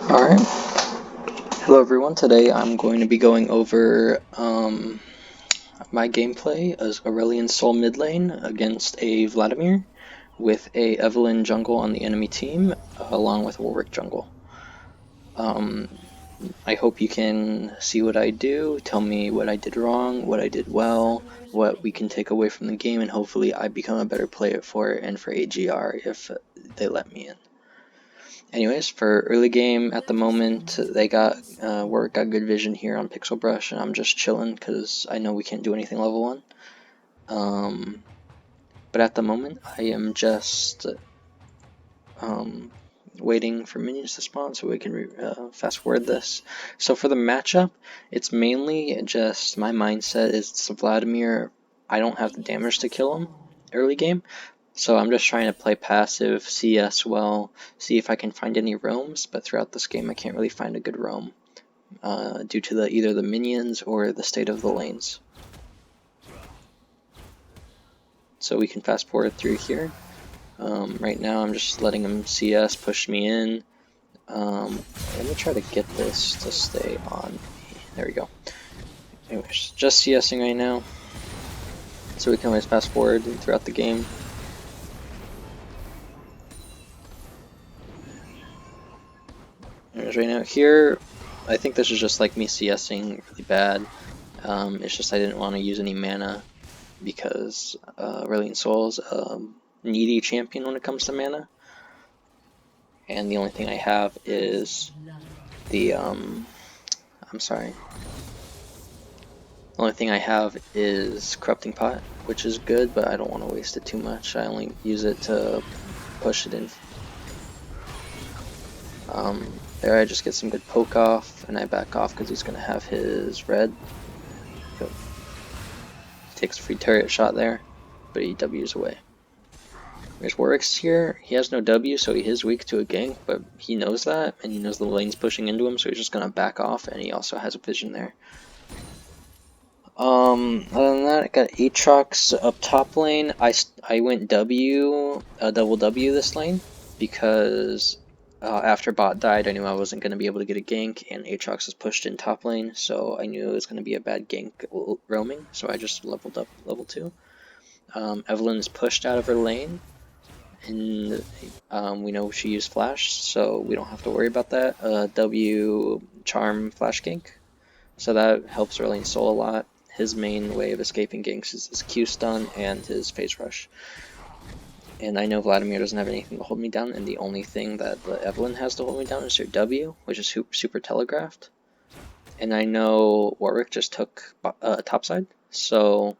Alright, hello everyone. Today I'm going to be going over my gameplay as Aurelion Soul mid lane against a Vladimir with a Evelyn jungle on the enemy team along with Warwick jungle. I hope you can see what I do, tell me what I did wrong, what I did well, what we can take away from the game, and hopefully I become a better player for it and for AGR if they let me in. Anyways, for early game at the moment, they got Warwick got good vision here on Pixel Brush, and I'm just chilling because I know we can't do anything level 1. But at the moment, I am just waiting for minions to spawn so we can fast forward this. So for the matchup, it's mainly just my mindset is it's Vladimir. I don't have the damage to kill him early game. So I'm just trying to play passive, CS well, see if I can find any roams, but throughout this game I can't really find a good roam due to either the minions or the state of the lanes. So we can fast forward through here. Right now I'm just letting him CS push me in. Let me try to get this to stay on me. There we go. Anyways, just CSing right now, so we can always fast forward throughout the game. Right now here, I think this is just like me CSing really bad. It's just I didn't want to use any mana because Aurelion Soul's a needy champion when it comes to mana. And the only thing I have is the the only thing I have is Corrupting Pot, which is good, but I don't want to waste it too much. I only use it to push it in. There I just get some good poke off, and I back off because he's going to have his red. He takes a free turret shot there, but he W's away. There's Warwick's here. He has no W, so he is weak to a gank, but he knows that, and he knows the lane's pushing into him, so he's just going to back off, and he also has a vision there. Other than that, I got Aatrox up top lane. I went double W this lane, because after bot died, I knew I wasn't going to be able to get a gank, and Aatrox is pushed in top lane, so I knew it was going to be a bad gank roaming, so I just leveled up level 2. Evelyn's pushed out of her lane, and we know she used flash, so we don't have to worry about that. W charm flash gank, so that helps Aurelion Soul a lot. His main way of escaping ganks is his Q stun and his phase rush. And I know Vladimir doesn't have anything to hold me down, and the only thing that the Evelyn has to hold me down is her W, which is super telegraphed. And I know Warwick just took topside, so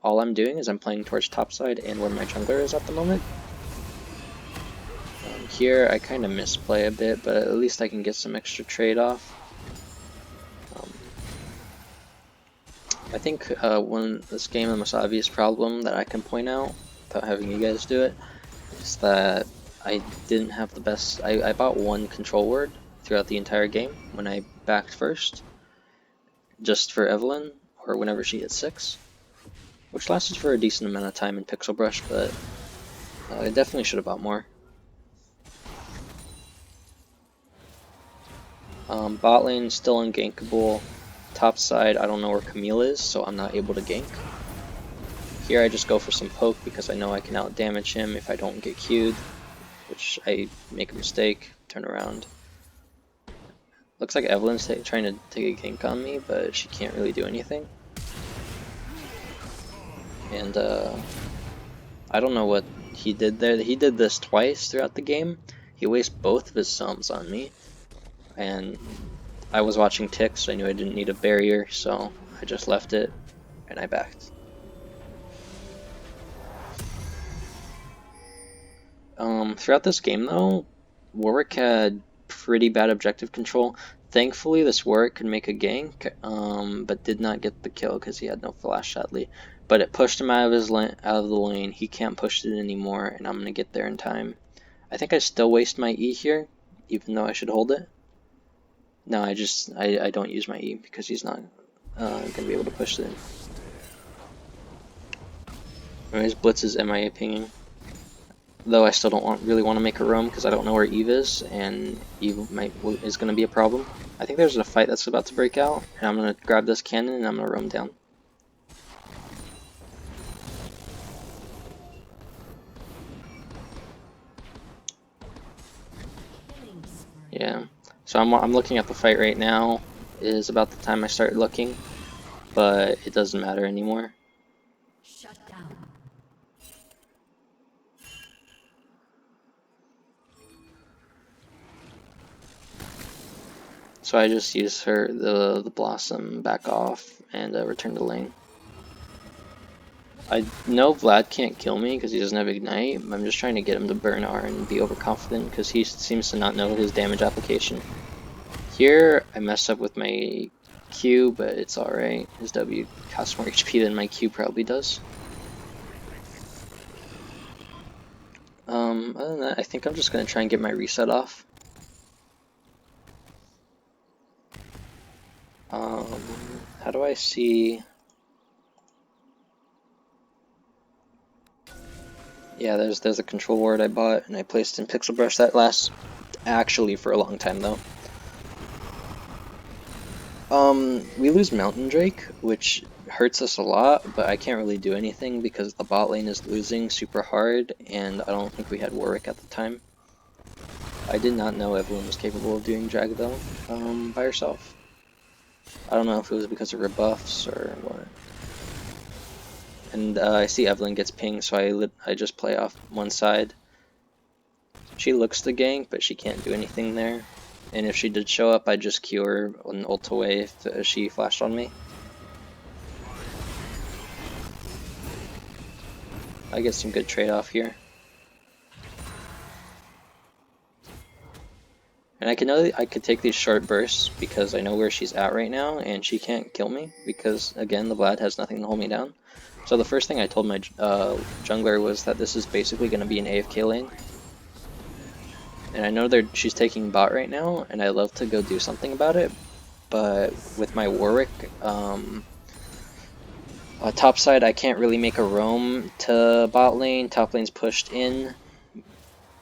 all I'm doing is I'm playing towards topside and where my jungler is at the moment. Here I kind of misplay a bit, but at least I can get some extra trade off. I think this game, the most obvious problem that I can point out, without having you guys do it, is that I didn't have the best. I bought one control word throughout the entire game when I backed first, just for Evelyn, or whenever she hit 6, which lasted for a decent amount of time in Pixel Brush, but I definitely should have bought more. Bot lane still ungankable. Top side, I don't know where Camille is, so I'm not able to gank. Here I just go for some poke because I know I can out damage him if I don't get queued, which I make a mistake, turn around. Looks like Evelyn's trying to take a gank on me, but she can't really do anything. And I don't know what he did there. He did this twice throughout the game. He wasted both of his sums on me, and I was watching ticks, so I knew I didn't need a barrier, so I just left it, and I backed. Throughout this game, though, Warwick had pretty bad objective control. Thankfully, this Warwick could make a gank, but did not get the kill because he had no flash, sadly. But it pushed him out of the lane. He can't push it anymore, and I'm gonna get there in time. I think I still waste my E here, even though I should hold it. No, I don't use my E because he's not gonna be able to push it in. Anyways, Blitz is MIA pinging. Though I still don't really want to make a roam because I don't know where Eve is, and Eve is going to be a problem. I think there's a fight that's about to break out, and I'm going to grab this cannon and I'm going to roam down. Yeah, so I'm looking at the fight right now. It is about the time I start looking, but it doesn't matter anymore. Shut down. So I just use the blossom, back off, and return to lane. I know Vlad can't kill me because he doesn't have Ignite. I'm just trying to get him to burn R and be overconfident because he seems to not know his damage application. Here, I messed up with my Q, but it's alright. His W costs more HP than my Q probably does. Other than that, I think I'm just going to try and get my reset off. How do I see... Yeah, there's a control ward I bought, and I placed in Pixel Brush. That lasts actually for a long time, though. We lose Mountain Drake, which hurts us a lot, but I can't really do anything because the bot lane is losing super hard, and I don't think we had Warwick at the time. I did not know Evelyn was capable of doing drag, though, by herself. I don't know if it was because of rebuffs or what. And I see Evelyn gets pinged, so I just play off one side. She looks to gank, but she can't do anything there. And if she did show up, I'd just Q her and ult away if she flashed on me. I get some good trade-off here. And I could take these short bursts because I know where she's at right now, and she can't kill me because, again, the Vlad has nothing to hold me down. So the first thing I told my jungler was that this is basically going to be an AFK lane. And I know she's taking bot right now, and I love to go do something about it, but with my Warwick, top side I can't really make a roam to bot lane. Top lane's pushed in,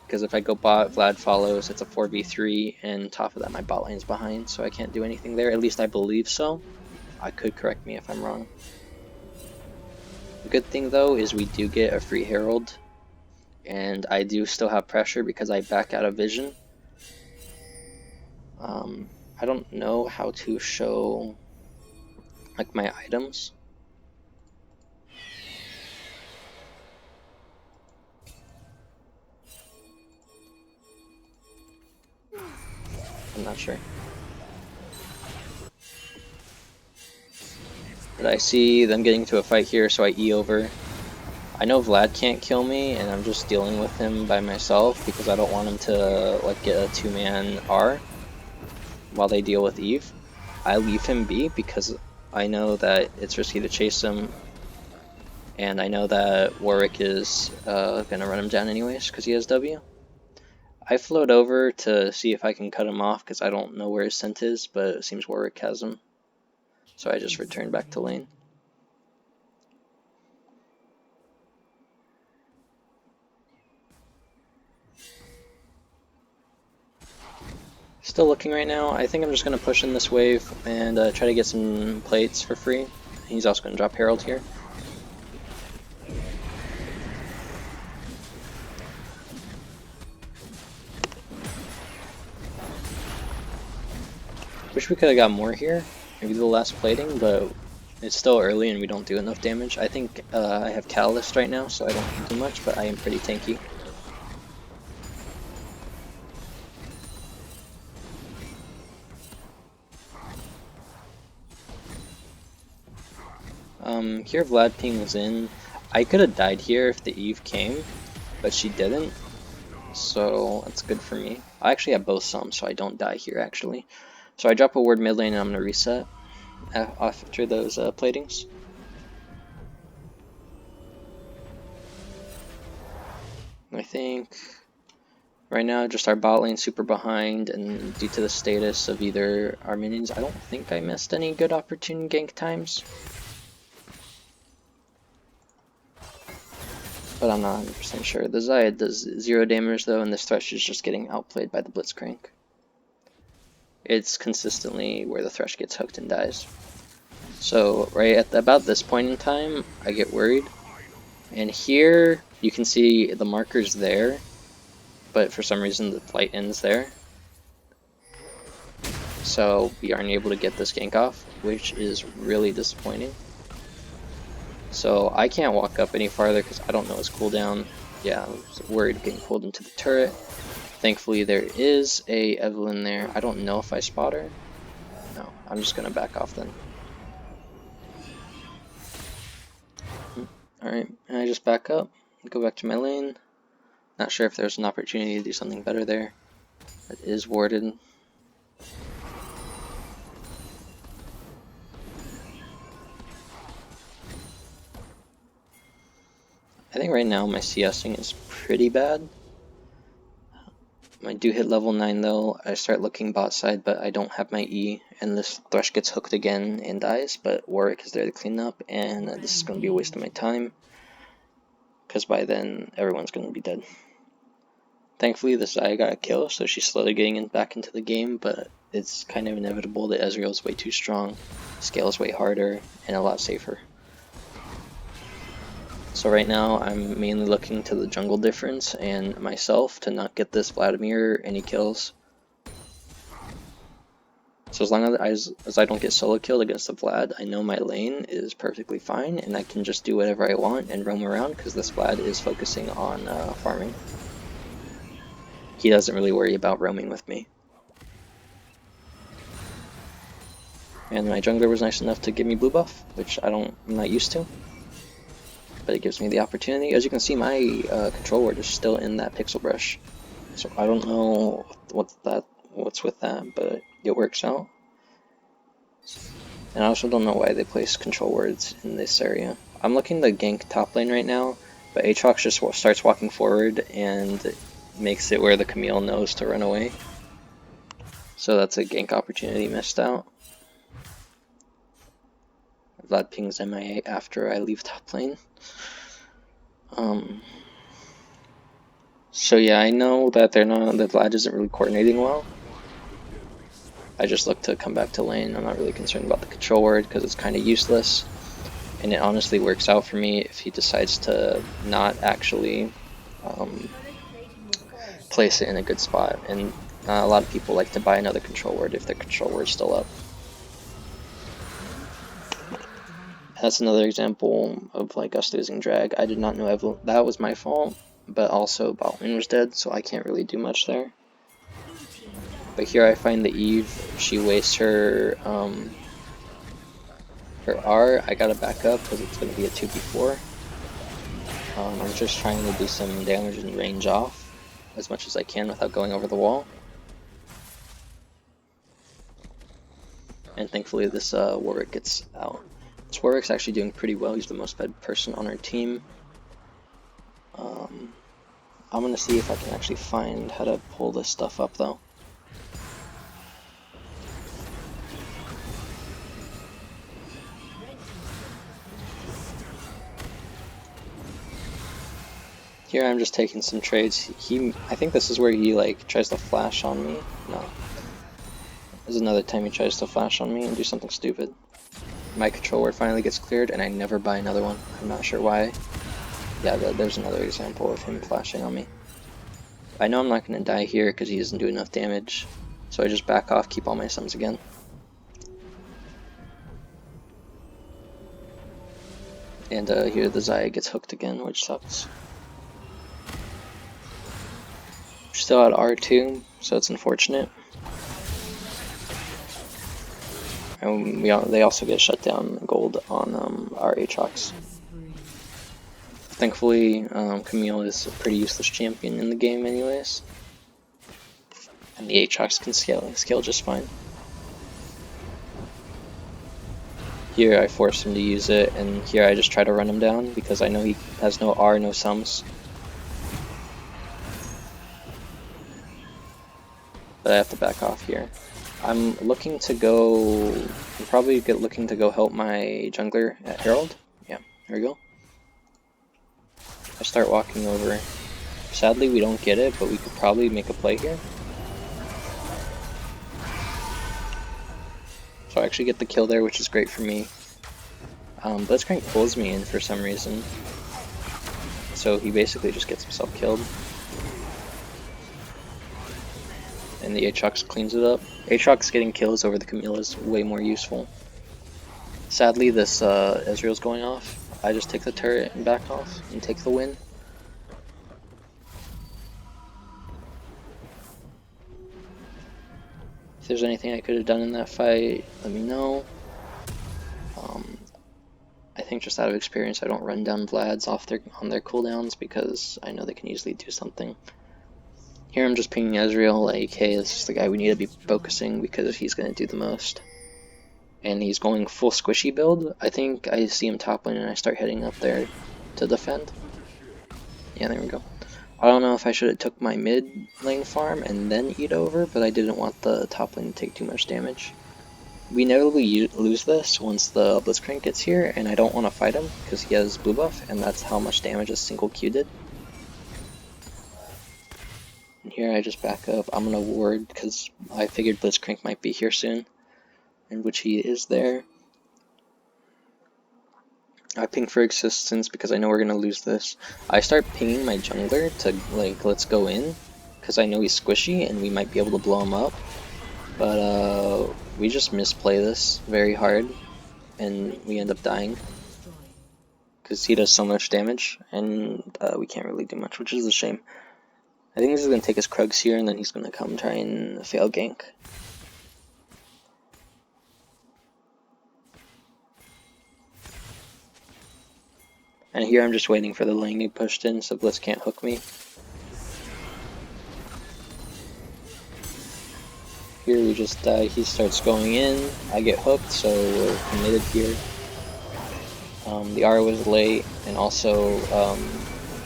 because if I go bot, Vlad follows, it's a 4v3, and top of that my bot lane's behind, so I can't do anything there. At least I believe so. I could correct me if I'm wrong. The good thing though is we do get a free Herald, and I do still have pressure because I back out of vision. I don't know how to show like my items. I'm not sure. But I see them getting to a fight here, so I E over. I know Vlad can't kill me, and I'm just dealing with him by myself because I don't want him to like get a 2-man R while they deal with Eve. I leave him be because I know that it's risky to chase him, and I know that Warwick is gonna run him down anyways because he has W. I float over to see if I can cut him off because I don't know where his scent is, but it seems Warwick has him. So I just return back to lane. Still looking right now. I think I'm just going to push in this wave and try to get some plates for free. He's also going to drop Herald here. Wish we could have got more here. Maybe the last plating, but it's still early and we don't do enough damage. I think I have Catalyst right now, so I don't do much, but I am pretty tanky. Here Vlad pings in. I could have died here if the Eve came, but she didn't, so that's good for me. I actually have both sums, so I don't die here actually. So I drop a ward mid lane and I'm going to reset after those platings. I think right now just our bot lane super behind, and due to the status of either our minions, I don't think I missed any good opportune gank times. but I'm not 100% sure. The Zaya does 0 damage though, and this Thresh is just getting outplayed by the Blitzcrank. It's consistently where the Thresh gets hooked and dies. So right at about this point in time, I get worried. And here you can see the markers there, but for some reason the light ends there. So we aren't able to get this gank off, which is really disappointing. So I can't walk up any farther because I don't know his cooldown. Yeah, I was worried of getting pulled into the turret. Thankfully there is a Evelyn there. I don't know if I spot her. No, I'm just going to back off then. Alright, and I just back up, go back to my lane. Not sure if there's an opportunity to do something better there. It is warded. I think right now my CSing is pretty bad. I do hit level 9 though. I start looking bot side, but I don't have my E, and this Thresh gets hooked again and dies, but Warwick is there to clean up, and this is going to be a waste of my time, because by then everyone's going to be dead. Thankfully the Zaya got a kill, so she's slowly getting back into the game, but it's kind of inevitable that Ezreal's way too strong, Scale is way harder, and a lot safer. So right now I'm mainly looking to the jungle difference and myself to not get this Vladimir any kills. So as long as I don't get solo killed against the Vlad, I know my lane is perfectly fine and I can just do whatever I want and roam around because this Vlad is focusing on farming. He doesn't really worry about roaming with me. And my jungler was nice enough to give me blue buff, which I'm not used to. But it gives me the opportunity. As you can see, my control word is still in that pixel brush, so I don't know what's with that, but it works out. And I also don't know why they place control words in this area. I'm looking to gank top lane right now, but Aatrox just starts walking forward and makes it where the Camille knows to run away. So that's a gank opportunity missed out. Vlad pings MIA after I leave top lane. So yeah, I know that that Vlad isn't really coordinating well. I just look to come back to lane. I'm not really concerned about the control word because it's kind of useless. And it honestly works out for me if he decides to not actually place it in a good spot. And a lot of people like to buy another control word if their control word's still up. That's another example of like us losing drag. I did not know Evelyn. That was my fault, but also Botman was dead, so I can't really do much there. But here I find the Eve. She wastes her her R. I gotta back up because it's gonna be a 2v4. I'm just trying to do some damage and range off as much as I can without going over the wall. And thankfully this Warwick gets out. This Warwick's actually doing pretty well. He's the most fed person on our team. I'm gonna see if I can actually find how to pull this stuff up though. Here I'm just taking some trades. I think this is where he like tries to flash on me. No. There's another time he tries to flash on me and do something stupid. My control word finally gets cleared and I never buy another one. I'm not sure why. Yeah, there's another example of him flashing on me. I know I'm not going to die here because he doesn't do enough damage. So I just back off, keep all my summons again. And here the Zaya gets hooked again, which sucks. We're still at R2, so it's unfortunate. And they also get shut down gold on our Aatrox. Thankfully, Camille is a pretty useless champion in the game anyways. And the Aatrox can scale just fine. Here I force him to use it, and here I just try to run him down because I know he has no R, no sums. But I have to back off here. I'm looking to go... I'm probably looking to go help my jungler at Herald. Yeah, there we go. I start walking over. Sadly, we don't get it, but we could probably make a play here. So I actually get the kill there, which is great for me. Blitzcrank pulls me in for some reason. So he basically just gets himself killed. And the Aatrox cleans it up. Aatrox getting kills over the Camille is way more useful. Sadly, this Ezreal's going off. I just take the turret and back off and take the win. If there's anything I could have done in that fight, let me know. I think just out of experience, I don't run down Vlads on their cooldowns because I know they can easily do something. Here I'm just pinging Ezreal like, hey, this is the guy we need to be focusing because he's going to do the most. And he's going full squishy build. I think I see him top lane and I start heading up there to defend. Yeah, there we go. I don't know if I should have took my mid lane farm and then eat over, but I didn't want the top lane to take too much damage. We inevitably lose this once the Blitzcrank gets here, and I don't want to fight him because he has blue buff, and that's how much damage a single Q did. And here I just back up. I'm gonna ward because I figured Blitzcrank might be here soon, in which he is there. I ping for existence because I know we're gonna lose this. I start pinging my jungler to like, let's go in, because I know he's squishy and we might be able to blow him up. But we just misplay this very hard, and we end up dying because he does so much damage, and we can't really do much, which is a shame. I think this is gonna take his Krugs here, and then he's gonna come try and fail gank. And here I'm just waiting for the lane to be pushed in so Blitz can't hook me. Here we just die, he starts going in, I get hooked, so we're committed here. The R was late, and also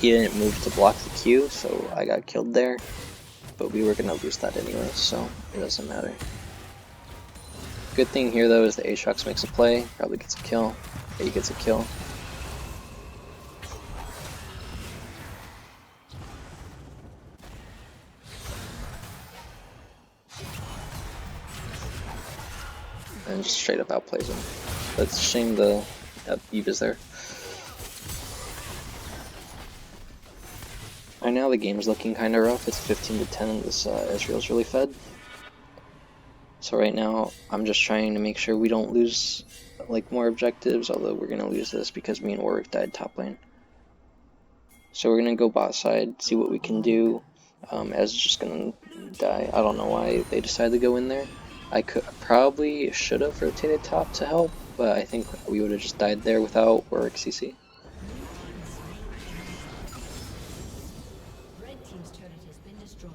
he didn't move to block the Q, so I got killed there. But we were gonna lose that anyway, so it doesn't matter. Good thing here though is the Aatrox makes a play, probably gets a kill. Yeah, he gets a kill. And just straight up outplays him. But it's a shame that Eve is there. Right now the game's looking kinda rough. It's 15-10 and this Ezreal's really fed. So right now I'm just trying to make sure we don't lose like more objectives, although we're gonna lose this because me and Warwick died top lane. So we're gonna go bot side, see what we can do. Ez is just gonna die. I don't know why they decided to go in there. I probably should have rotated top to help, but I think we would have just died there without Warwick CC. Red team's turret has been destroyed.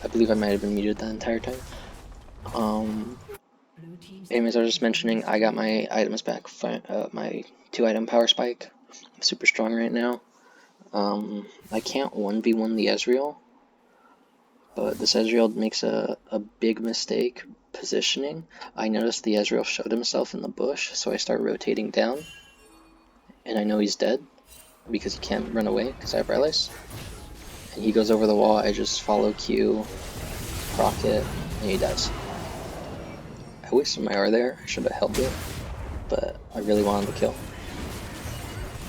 I believe I might have been muted that entire time. Anyways, I was just mentioning I got my items back, my 2-item power spike. I'm super strong right now. I can't 1v1 the Ezreal, But this Ezreal makes a big mistake positioning. I noticed the Ezreal showed himself in the bush, so I start rotating down. And I know he's dead, because he can't run away, because I have Rylai's. And he goes over the wall, I just follow Q, proc it, and he dies. I wasted my R there, I should have held it, but I really wanted the kill.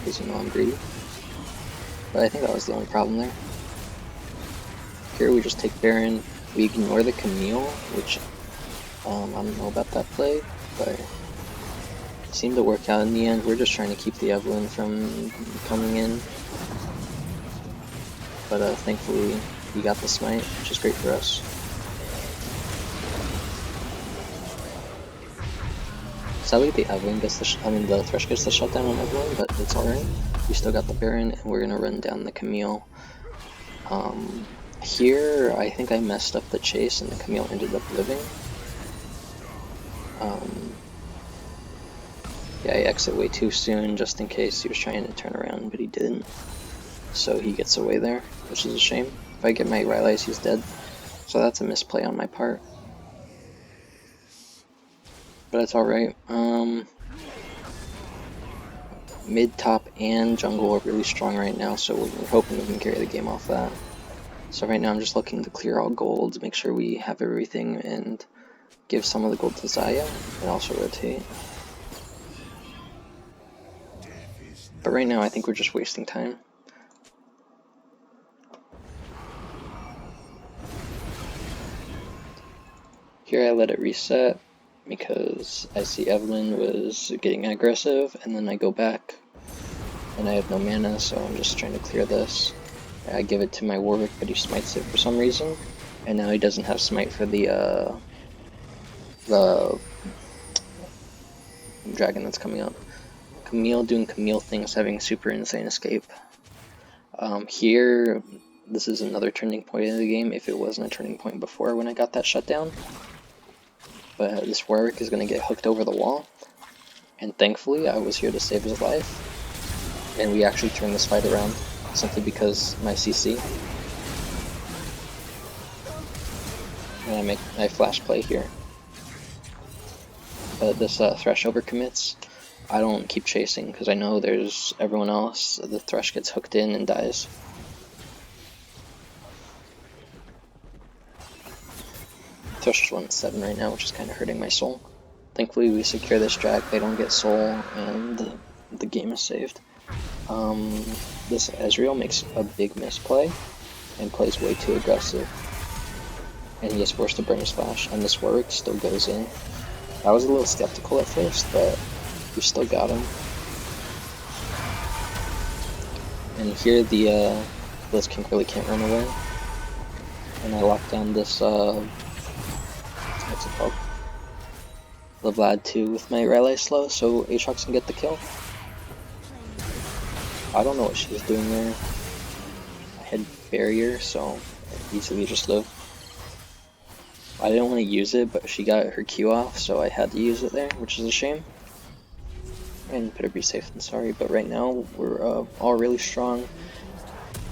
Because you know I'm greedy. But I think that was the only problem there. Here we just take Baron, we ignore the Camille, which I don't know about that play, but it seemed to work out in the end. We're just trying to keep the Evelyn from coming in. But thankfully we got the smite, which is great for us. Sadly the Evelyn gets the Thresh gets the shutdown on Evelyn, but it's alright. We still got the Baron, and we're gonna run down the Camille. Here, I think I messed up the chase and the Camille ended up living. Yeah, I exit way too soon just in case he was trying to turn around, but he didn't. So he gets away there, which is a shame. If I get my Rylai's, he's dead. So that's a misplay on my part. But it's alright. Mid, top, and jungle are really strong right now, so we're hoping we can carry the game off that. So right now I'm just looking to clear all gold, make sure we have everything, and give some of the gold to Xayah, and also rotate. But right now I think we're just wasting time. Here I let it reset, because I see Evelyn was getting aggressive, and then I go back, and I have no mana, so I'm just trying to clear this. I give it to my Warwick, but he smites it for some reason, and now he doesn't have smite for the dragon that's coming up. Camille doing Camille things, having super insane escape. Here, this is another turning point in the game, if it wasn't a turning point before when I got that shutdown. But this Warwick is going to get hooked over the wall, and thankfully I was here to save his life, and we actually turned this fight around, simply because my CC. And I flash play here. But this Thresh overcommits. I don't keep chasing, because I know there's everyone else. The Thresh gets hooked in and dies. Thresh is 1-7 right now, which is kind of hurting my soul. Thankfully we secure this drag, they don't get soul, and the game is saved. This Ezreal makes a big misplay, and plays way too aggressive. And he is forced to burn his flash, and this Warwick still goes in. I was a little skeptical at first, but we still got him. And here the Blitzking really can't run away. And I locked down this, what's it called? The Vlad 2 with my Rylai slow, so Aatrox can get the kill. I don't know what she was doing there. I had barrier, so I easily just lived. I didn't want to use it, but she got her Q off, so I had to use it there, which is a shame. And better be safe than sorry, but right now we're all really strong.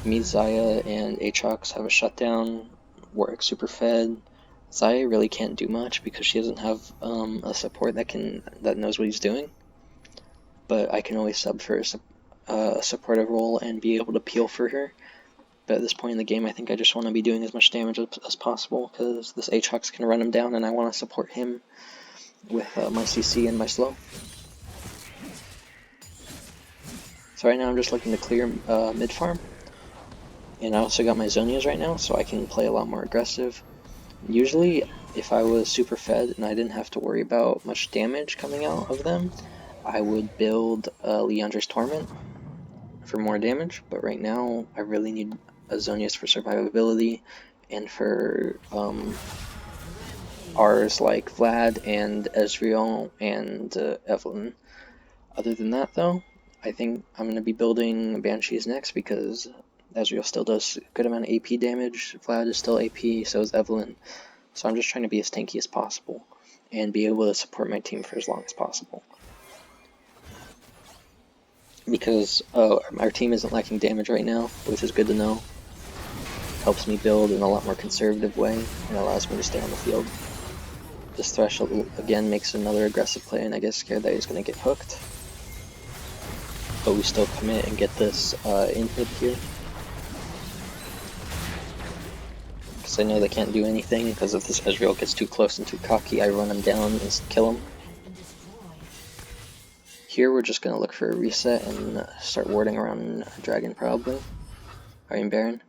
Me, Xayah, and Aatrox have a shutdown. Warwick super fed. Xayah really can't do much because she doesn't have a support that knows what he's doing. But I can always sub for a supportive role and be able to peel for her. But at this point in the game, I think I just want to be doing as much damage as possible, because this Aatrox can run him down, and I want to support him with my CC and my slow. So right now I'm just looking to clear mid farm, and I also got my Zonias right now, so I can play a lot more aggressive. Usually, if I was super fed and I didn't have to worry about much damage coming out of them, I would build Leandra's Torment for more damage, but right now I really need Zonias for survivability and for R's like Vlad and Ezreal and Evelyn. Other than that though, I think I'm going to be building Banshees next, because Ezreal still does a good amount of AP damage, Vlad is still AP, so is Evelyn. So I'm just trying to be as tanky as possible and be able to support my team for as long as possible. Because our team isn't lacking damage right now, which is good to know. helps me build in a lot more conservative way and allows me to stay on the field. This threshold again makes another aggressive play, and I get scared that he's going to get hooked. But we still commit and get this inhib here. Because I know they can't do anything, because if this Ezreal gets too close and too cocky, I run him down and kill him. Here we're just going to look for a reset and start warding around Dragon probably. Or in Baron.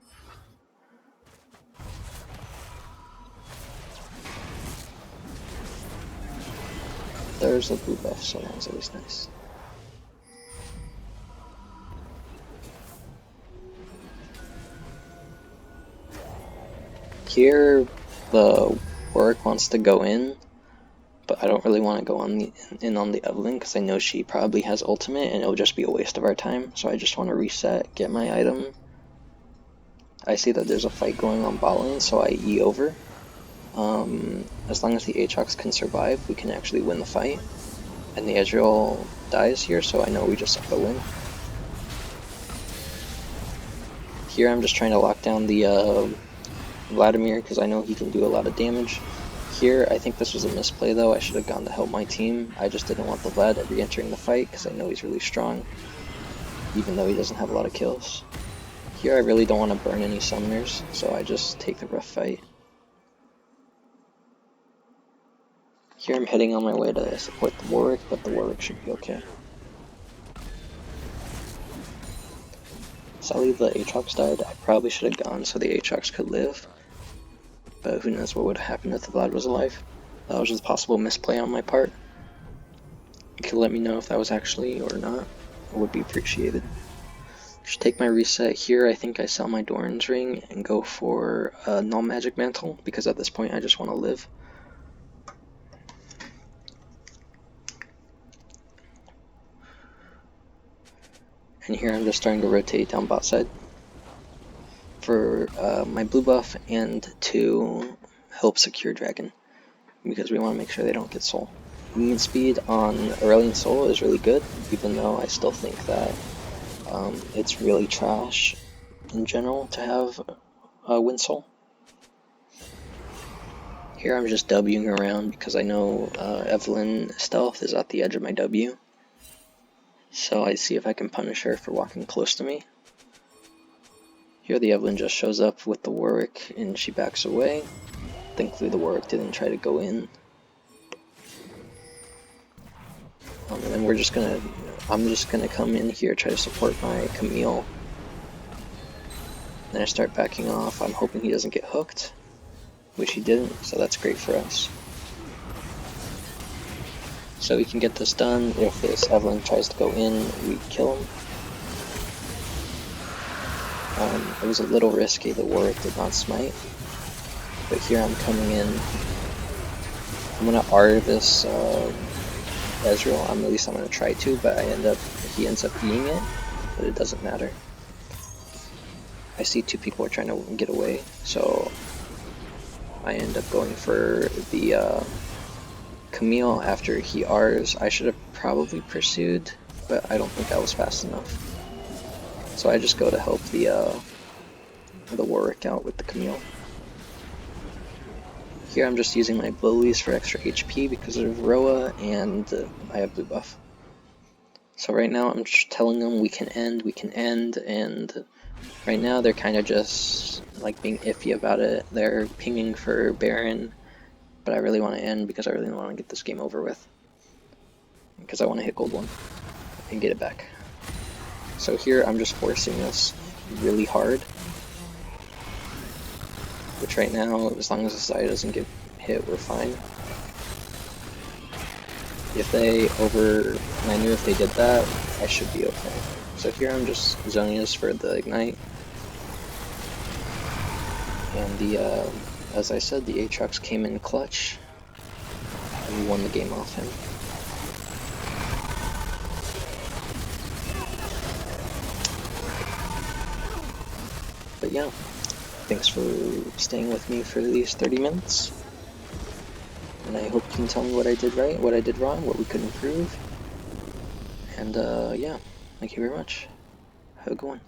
There's a blue buff, so that was always nice. Here, the Warwick wants to go in, but I don't really want to go in on the Evelyn because I know she probably has ultimate and it'll just be a waste of our time. So I just want to reset, get my item. I see that there's a fight going on bot lane, so I E over. As long as the Aatrox can survive, we can actually win the fight. And the Ezreal dies here, so I know we just have to win. Here I'm just trying to lock down the Vladimir because I know he can do a lot of damage. Here, I think this was a misplay though. I should have gone to help my team. I just didn't want the Vlad re-entering the fight because I know he's really strong, even though he doesn't have a lot of kills. Here I really don't want to burn any summoners, so I just take the rough fight. Here I'm heading on my way to support the Warwick, but the Warwick should be okay. Sadly the Aatrox died. I probably should have gone so the Aatrox could live. But who knows what would have happened if the Vlad was alive. That was just a possible misplay on my part. You could let me know if that was actually or not. It would be appreciated. Just take my reset here. I think I sell my Doran's ring and go for a null magic mantle because at this point I just want to live. And here I'm just starting to rotate down bot side for my blue buff and to help secure Dragon because we want to make sure they don't get soul. Movement speed on Aurelion Soul is really good, even though I still think that it's really trash in general to have Wind Soul. Here I'm just Wing around because I know Evelyn Stealth is at the edge of my W. So I see if I can punish her for walking close to me. Here the Evelyn just shows up with the Warwick and she backs away. Thankfully the Warwick didn't try to go in. And then I'm just gonna come in here, try to support my Camille. Then I start backing off. I'm hoping he doesn't get hooked, which he didn't, so that's great for us. So we can get this done. If this Evelyn tries to go in, we kill him. It was a little risky, the Warwick did not smite. But here I'm coming in. I'm gonna R this Ezreal, at least I'm gonna try to, but he ends up being it, but it doesn't matter. I see two people are trying to get away, so I end up going for the Camille after he R's. I should have probably pursued, but I don't think I was fast enough. So I just go to help the Warwick out with the Camille. Here I'm just using my Bullies for extra HP because of Roa and I have blue buff. So right now I'm just telling them we can end, and right now they're kind of just like being iffy about it. They're pinging for Baron, but I really want to end because I really want to get this game over with. Because I want to hit gold 1 and get it back. So here I'm just forcing this really hard. Which right now, as long as the side doesn't get hit, we're fine. If I knew if they did that, I should be okay. So here I'm just zoning this for the ignite. And as I said, the Aatrox came in clutch. And we won the game off him. But yeah. Thanks for staying with me for these 30 minutes. And I hope you can tell me what I did right, what I did wrong, what we could improve. And yeah, thank you very much. Have a good one.